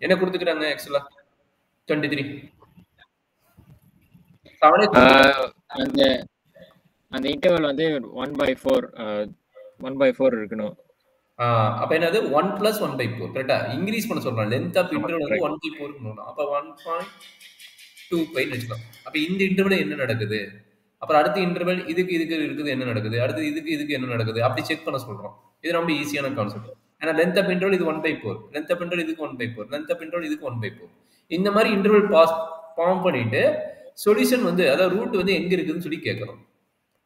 என்ன கொடுத்துக்கிறாங்க ஆக்சுவலா 23 அவனே கொடுத்துக்கிறான். அந்த அந்த இன்டர்வல் வந்து 1/4 1/4 இருக்கணும். அப்ப என்னது 1 + 1/4 கரெக்டா? இன்க்ரீஸ் பண்ண சொல்றான். லென்த் ஆஃப் இன்டர்வல் வந்து 1/4 இருக்கணும். அப்ப 1.25 வச்சுக்கலாம். அப்ப இந்த இன்டர்வல் என்ன நடக்குது? அப்புறம் அடுத்த இன்டர்வல் இதுக்கு இருக்குது என்ன நடக்குது? அடுத்து இதுக்கு என்ன நடக்குது? அப்படி செக் பண்ண சொல்றோம். இது ரொம்ப ஈஸியான கான்செப்ட். ஏன்னா லென்த் ஆஃப் இன்டர்வல் இது 1/4, லென்த் ஆஃப் இன்டர்வல் இதுக்கு 1/4, லென்த் ஆஃப் இன்டர்வல் இதுக்கு 1/4. இந்த மாதிரி இன்டர்வல் ஃபார்ம் பண்ணிட்டு சொல்யூஷன் வந்து அதாவது ரூட் வந்து எங்க இருக்குதுன்னு சொல்லி கேட்கணும்.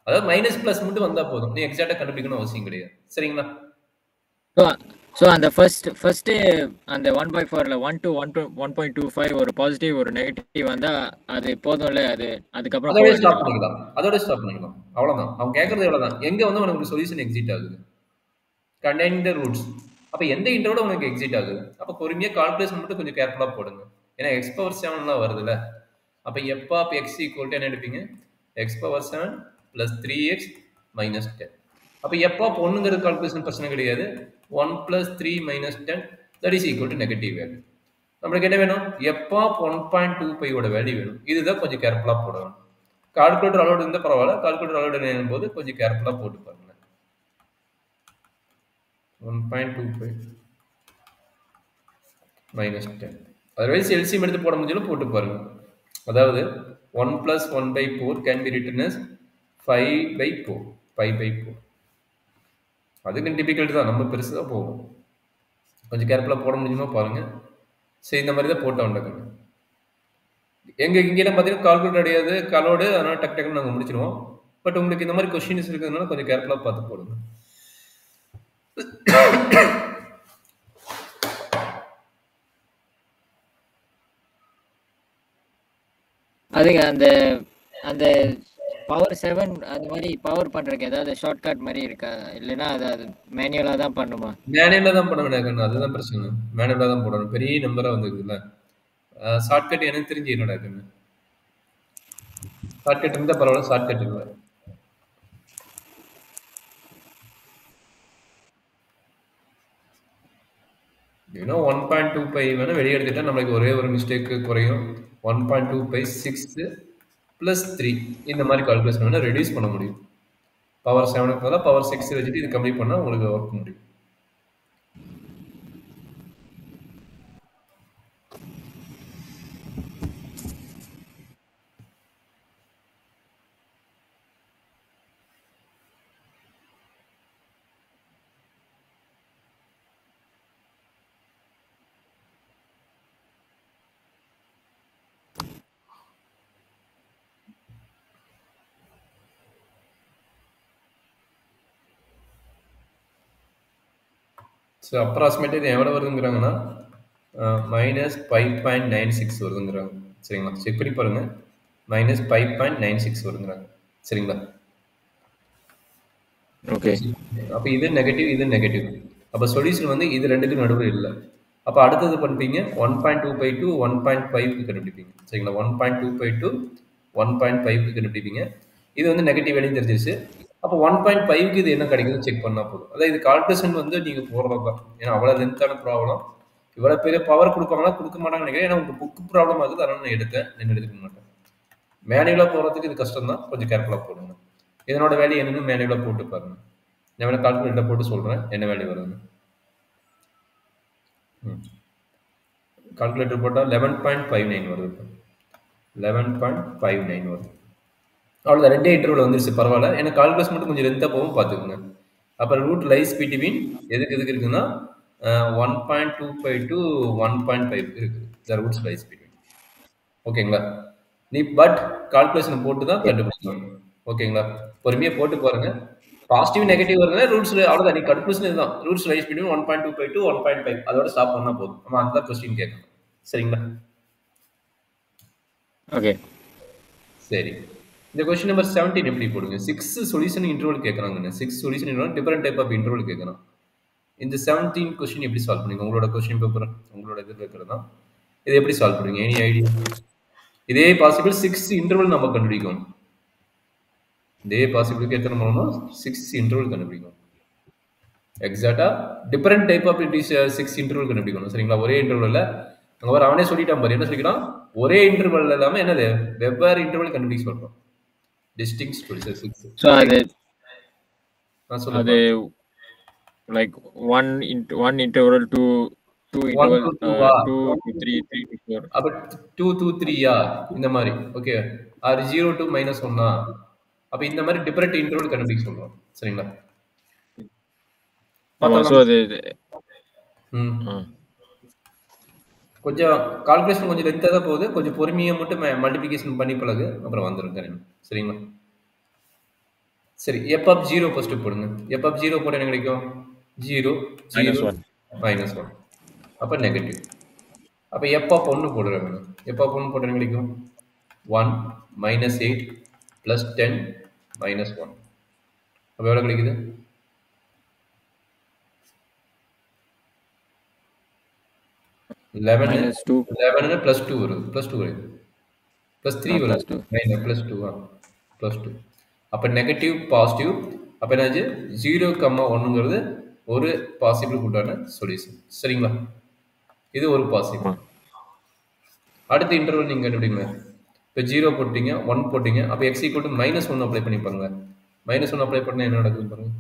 அதாவது மைனஸ் பிளஸ் மட்டும் வந்தா போதும். நீ எக்ஸாக்டா கண்டுபிடிக்கணும் அவசியம் கிடையாது. சரிங்களா? ஸோ அந்த ஃபர்ஸ்ட் அந்த 1/4ல 1 to 1.25 ஒரு பாசிட்டிவ் ஒரு நெகட்டிவ் வந்தா அது போதும்ல. அதுக்கப்புறம் அதோட ஸ்டாப் பண்ணிக்கலாம். அவ்வளவுதான். அவன் கேட்கறது எவ்வளவுதான். எங்க வந்து உனக்கு சொல்யூஷன் எக்ஸிட் ஆகுது? Contain the roots. அப்ப எந்த இன்டர்வல் உனக்கு எக்ஸிட் ஆகுது? அப்ப பொறுமையா கால்குலேஷன் மட்டும் கொஞ்சம் கேர்ஃபுல்லா போடுங்க. ஏன்னா x⁻7 வருதுல்ல. அப்ப f of x = என்ன எடுப்பீங்க? x⁻7 + 3x - 10. அப்ப f of 1ங்கிறது கால்குலேஷன் பிரச்சனை கிடையாது. 1 + 3 - 10 that is equal to negative value. நம்மளுக்கு என்ன வேணும்? f of 1.25 ஓட வேல்யூ வேணும். இதுதான் கொஞ்சம் கேர்ஃபுல்லா போடணும். கால்குலேட்டர் அலோட் இருந்தா பரவாயில்ல. கால்குலேட்டர் அலோட் இல்லைன்னும்போது கொஞ்சம் கேர்ஃபுல்லா போட்டு பாருங்க. 1.25 - 10. அதர்வைஸ் எல்சிஎம் எடுத்து போட முடியல போட்டு பாருங்க. அதாவது 1 + 1/4 can be written as 5/4. 5/4. அதுக்கு டிபிகல்ட் தான். நம்ம பெருசு தான் போகும். கொஞ்சம் கேர்ஃபுல்லா போட முடியுமா பாருங்க. சரி, இந்த மாதிரி தான் போட்டு வந்துடுங்க. இங்கெல்லாம் பார்த்தீங்கன்னா கால்குலேட் கிடையாது, கலோடு. அதனால டக்குன்னு நாங்கள் முடிச்சிடுவோம். பட் உங்களுக்கு இந்த மாதிரி கொஸ்டின்ஸ் இருக்கிறதுனால கொஞ்சம் கேர்ஃபுல்லாக பார்த்து போடுங்க. அதுக்கு அந்த பவர் 7 அது மாதிரி பவர் பண்றதுக்கு ஏதாவது ஷார்ட்கட் மாதிரி இருக்கா? இல்லைன்னா அது மேனுவலா தான் பண்ணுமா? மேனுவலா தான் பண்ண வேண்டிய, அதுதான் பிரச்சனை. மேனுவலா தான் போடணும். பெரிய நம்பரா வந்துருக்குல்ல. ஷார்ட்கட் எனக்கு தெரிஞ்சு என்னடா இருக்குன்னு. ஷார்ட்கட் இருந்தால் பரவாயில்ல, ஷார்ட்கட் இல்லை. இன்னும் 1.25 வேணா வெளியே எடுத்துட்டா நம்மளுக்கு ஒரே ஒரு மிஸ்டேக்கு குறையும். 1.25 6 + 3 இந்த மாதிரி கால்குலேஷன் வேணா ரெடியூஸ் பண்ண முடியும். பவர் 7க்கு பதிலாக பவர் 6 வச்சுட்டு இது கம்மி பண்ணால் உங்களுக்கு ஒர்க் முடியும். ஸோ அப்ராக்சிமேட்டாக இது எவ்வளோ வருதுங்கிறாங்கன்னா -5.96 வருதுங்கிறாங்க. சரிங்களா? செக் பண்ணி பாருங்க. -5.96 வருதுங்கிறாங்க. சரிங்களா? ஓகே. அப்போ இது நெகட்டிவ், இது நெகட்டிவ். அப்போ சொல்யூஷன் வந்து இது ரெண்டுக்கு நடுவில் இல்லை. அப்போ அடுத்தது பண்ணிப்பீங்க 1.25 to 1.5க்கு கண்டுபிடிப்பீங்க. சரிங்களா? 1.25 to 1.5க்கு கண்டுபிடிப்பீங்க. இது வந்து நெகட்டிவ் வேல்யூ தெரிஞ்சிருச்சு. அப்போ 1.5க்கு இது என்ன கிடைக்குதுன்னு செக் பண்ணால் போதும். அதாவது இது கால்குலேஷன் வந்து நீங்கள் போடுறது தான். ஏன்னா அவ்வளோ லென்த்தான ப்ராப்ளம். இவ்வளோ பெரிய பவர் கொடுப்பாங்களா கொடுக்க மாட்டாங்கன்னு நினைக்கிறேன். ஏன்னா உங்களுக்கு புக்கு ப்ராப்ளம் ஆகுது, அதனால நான் எடுத்தேன். நான் எடுத்துக்க மாட்டேன். மேனுவலாக போகிறதுக்கு இது கஷ்டம் தான். கொஞ்சம் கேர்ஃபுல்லாக போடுங்க. இதனோட வேல்யூ என்னன்னு மேனுவலாக போட்டு பாருங்க. நான் வேணா கால்குலேட்டர் போட்டு சொல்கிறேன் என்ன வேல்யூ வருதுன்னு. கால்குலேட்டர் போட்டால் 11.59 வருது. 11.59 வருது. அவ்வளோதான். ரெண்டே இன்டர்வல் வந்துருச்சு, பரவாயில்ல. ஏன்னா கால்குலேஷன் மட்டும் கொஞ்சம் லென்த்தாக போகும், பார்த்துக்குங்க. அப்புறம் ரூட் லைஸ் பிட்வீன் எதுக்கு இருக்குன்னா 1.25 to 1.5 இருக்குது. The roots lies between. ஓகேங்களா? நீ பட் கால்குலேஷன் போட்டு தான் கண்டுபிடிக்கணும். ஓகேங்களா? பொறுமையாக போட்டு பாருங்க. பாசிட்டிவ் நெகட்டிவ் வருதுன்னா ரூட்ஸ் அவ்வளோதான். நீ கன்க்ளூஷன் இதுதான். ரூட்ஸ் லைஸ் பிட்வீன் 1.25 to 1.5 அதோட ஸ்டாப் பண்ணால் போதும். நம்ம அதுதான் கொஸ்டின் கேட்கணும். சரிங்களா? ஓகே, சரி. இந்த கொஸ்டின் நம்பர் 17 எப்படி போடுங்க? 6 சொல்யூஷன் இன்டர்வல் கேட்குறாங்கன்னு. 6 solution interval different type of interval கேட்குறான். இந்த 17 கொஸ்டின் எப்படி சால்வ் பண்ணுவீங்க? உங்களோட கொஸ்டின் பேப்பர் உங்களோட இதில் இருக்கிறது தான். இதை எப்படி சால்வ் பண்ணுவீங்க? Any idea? இதே பாசிபிள் 6 இன்டர்வல் நம்ம கண்டுபிடிக்கணும். இதே பாசிபிளுக்கு எத்தனை பண்ணணும்? 6 இன்டர்வல் கண்டுபிடிக்கணும். எக்ஸாக்டா டிஃபரெண்ட் டைப் ஆஃப் 6 இன்டர்வல் கண்டுபிடிக்கணும். சரிங்களா? ஒரே இன்டர்வல் இல்லை, அங்க வர அவனே சொல்லிட்டான் பாரு, என்ன சொல்லிக்கிறான், ஒரே இன்டர்வல் இல்லாம என்னது வெவ்வேறு இன்டர்வல் கண்டுபிடிக்க சொல்றான். டிஸ்டிங்ஸ் சிக்ஸ். ஸோ அது சொல்லுங்க. அது like one interval two interval 2 to 3 3 to 4. அப்ப 2 to 3 இந்த மாதிரி ஓகே. ஆர் 0 to -1 அப்ப இந்த மாதிரி டிஃபரெண்ட் இன்டர்வல் கண்டுபிடிக்க சொல்றோம். சரிங்களா? ஸோ அது கொஞ்சம் கால்குலேஷன் கொஞ்சம் லென்த்தாக தான் போகுது, கொஞ்சம் பொறுமையாக மட்டும் மல்டிபிகேஷன் பண்ணி பழகு, அப்புறம் வந்துடும். சரிங்களா? சரி, எஃப் ஆஃப் 0 ஃபர்ஸ்ட் போடுங்க. எஃப் ஆஃப் 0 போட என்ன கிடைக்கும்? 0 0 -1 அப்போ நெகட்டிவ். அப்போ எஃப் ஆஃப் 1 போடுறாங்க. எஃப் ஆஃப் 1 போட என்ன கிடைக்கும்? 1 -8 + 10 -1. அப்போ எவ்வளோ கிடைக்குது? 11 + 2 வருது. +2 வருது. +3 வருது. +2 அப்போ நெகட்டிவ் பாசிட்டிவ். அப்போ என்னாச்சு? 0, 1ங்கிறது ஒரு பாசிபிள் கூட்டான சொல்யூஷன். சரிங்களா? இது ஒரு பாசிபிள். அடுத்த இன்டர்வல் நீங்கள் கண்டுபிடிங்க. இப்போ 0 போட்டீங்க, 1 போட்டீங்க. அப்போ x = -1 அப்ளை பண்ணி பாருங்க. -1 அப்ளை பண்ணால் என்ன நடக்குது பாருங்க.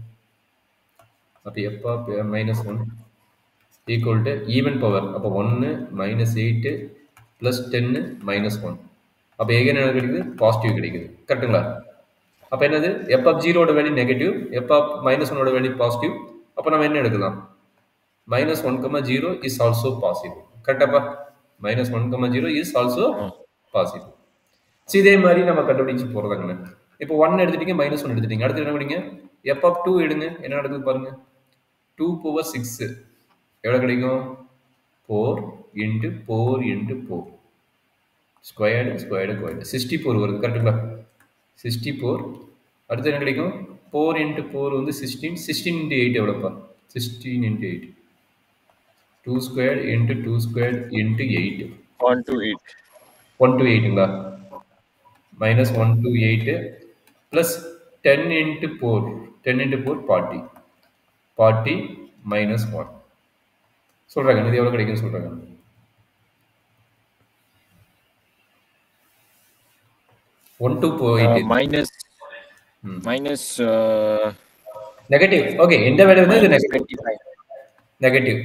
அப்போ f of -1 equal to even power. அப்போ 1 -8 + 10 -1. அப்போ எகைன் என்ன கிடைக்குது? பாசிட்டிவ் கிடைக்குது. கரெக்டுங்களா? அப்போ என்னது? F of 0 value negative, F of -1 value positive. அப்போ நம்ம என்ன எடுக்கலாம்? -1, 0 இஸ் ஆல்சோ பாசிபிள். கரெக்டாப்பா? -1, 0 இஸ் ஆல்சோ பாசிபிள். இதே மாதிரி நம்ம கண்டுபிடிச்சு போகிறதாங்கண்ணே. இப்போ 1 எடுத்துட்டீங்க, -1 எடுத்துட்டீங்க. அடுத்து என்ன பண்ணீங்க? எஃப் ஆஃப் 2 எடுங்க. என்ன நடக்குது பாருங்க. 2^6 எவ்வளோ கிடைக்கும்? 4 × 4 × 4 ஸ்கொயர்டு 64 வருது. கரெக்டுங்களா? 64. அடுத்து என்ன கிடைக்கும்? 4 × 4 வந்து 16. 16 × 8 எவ்வளோப்பா? 16 × 8 2² × 2² × 8 1 to 8. 1 to 8ங்களா? -1 to 8 + 10 × 4. 10 × 4 40. 40 -1 சொல்றாங்க. இது எவ்வளோ கிடைக்குன்னு சொல்றாங்க. -1 to 8 மைனஸ் நெகட்டிவ். ஓகே, எந்த வேல்யூ வந்து இது நெகட்டிவ்.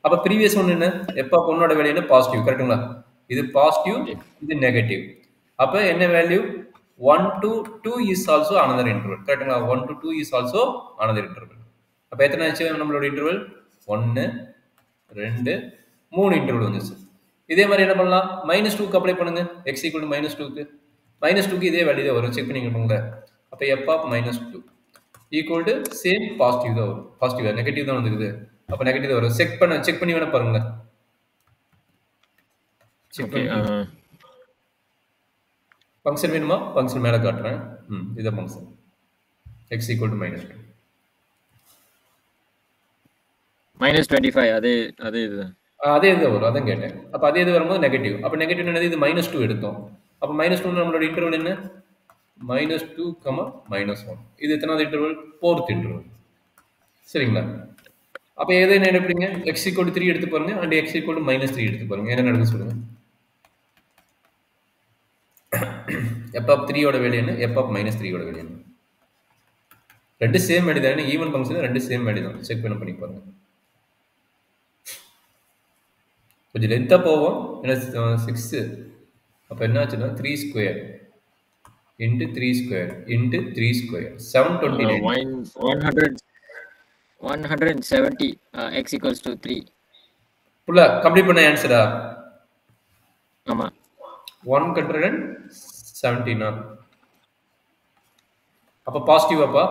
அப்ப ப்ரீவியஸ் ஒன் என்ன? எப்ப பொண்ணோட வேல்யூ என்ன? பாசிட்டிவ். கரெக்ட்டுங்களா? இது பாசிட்டிவ், இது நெகட்டிவ். அப்ப என்ன value? 1 to 2 is also another interval. கரெக்ட்டுங்களா? 1 to 2 is also another interval. அப்ப எத்தனை ஆச்சு நம்மளோட இன்டர்வல்? 1 2 3 இன்டர்வல் வந்துச்சு. இதே மாதிரி என்ன பண்ணலாம்? -2க்கு அப்ளை பண்ணுங்க. x = -2க்கு. -2க்கு இதே வேல்யூ தான் வரும். செக் பண்ணிக்கணுங்களா? அப்ப f of -2 equal to same positive தான் வரும். பாசிட்டிவ் நெகட்டிவ் தான் வந்துருக்குது. அப்ப நெகட்டிவ் தான் வரும். செக் பண்ணி வேணா பாருங்க. செக் பண்ணி ஃபங்க்ஷன் வேணுமா? ஃபங்க்ஷன் மேல காட்டுறேன். இத ஃபங்க்ஷன் x = -2 -25 அதே இதுதான். அதே இது வரும். அதான் கேட்டேன். அப்ப அதே இது வரும்போது நெகட்டிவ். அப்ப நெகட்டிவ் என்னது? இது -2 எடுத்தோம். அப்ப -2 நம்மளோட இன்டர்வல் என்ன? -2, -1. இது எத்தனாவது இன்டர்வல்? 4th interval. சரிங்களா? அப்ப எதை என்ன எடுப்பீங்க? x = 3 எடுத்து பாருங்க and x = -3 எடுத்து பாருங்க. என்ன நடக்குது சொல்லுங்க. f of 3 ஓட வேல்யூ என்ன? f of -3 ஓட வேல்யூ என்ன? ரெண்டு சேம் வேல்யூ தானே. ஈவன் ஃபங்க்ஷன் ரெண்டு சேம் வேல்யூ தான். செக் பண்ணி பாருங்க. கொஞ்சம் லென்த்தா போவோம். ஏன்னா 6 அப்ப என்ன ஆச்சுன்னா 3² × 3² × 3² 729 170 x = 3. புள்ள கம்ப்ளீட் பண்ண ஆன்சரா? ஆமா. 117. அப்ப பாசிட்டிவ். அப்பா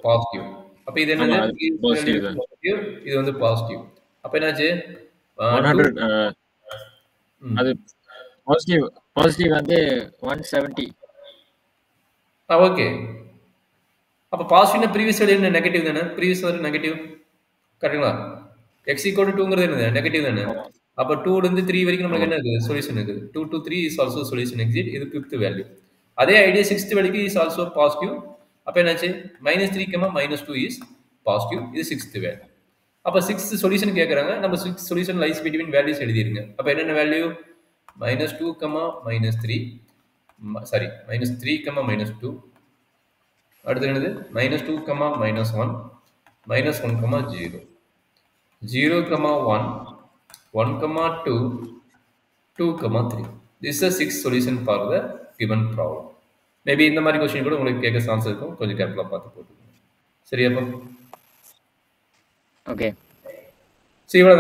பாசிட்டிவ். அப்ப இது என்னது? பாசிட்டிவ். இது வந்து பாசிட்டிவ். அப்ப என்னாச்சு? 100 அது பாசிட்டிவ் வந்து 170. ஓகே. அப்ப பாசிட்டிவ்னா ப்ரீவியஸ் வேல்யூ என்ன? நெகட்டிவ் தானே. Previous value negative. கரெக்ட்டுங்களா? x = 2ங்கிறது என்னது? நெகட்டிவ் தானே. அப்ப 2 ல இருந்து 3 வரைக்கும் நமக்கு என்ன இருக்கு? சொல்யூஷன் இருக்கு. 2 to 3 is also solution exist. இது 5th வேல்யூ. அதே ஐடியா 6th வேல்யூக்கு இஸ் ஆல்சோ பாசிட்டிவ். அப்ப என்னாச்சு? -3, -2 இஸ் பாசிட்டிவ். இது 6th வேல்யூ. அப்போ 6th சொல்யூஷன் கேட்குறாங்க. நம்ம 6 சொல்யூஷன் லைஸ் பிட்வீன் வேல்யூஸ் எழுதிருங்க. அப்போ என்னென்ன வேல்யூ -2, -3 சாரி -3, -2 அடுத்து என்னது -2, -1 -1, 0 0, 1 1, 2 2, 3. This is a 6 solution for the given problem. Maybe இந்த மாதிரி கொஸ்டின் கூட உங்களுக்கு கேட்க சான்ஸ் இருக்கும். கொஞ்சம் கேர்ஃபுல்லாக பார்த்து போட்டுக்கோங்க. சரியாப்பா? ஓகே. சரி இவ்வளோ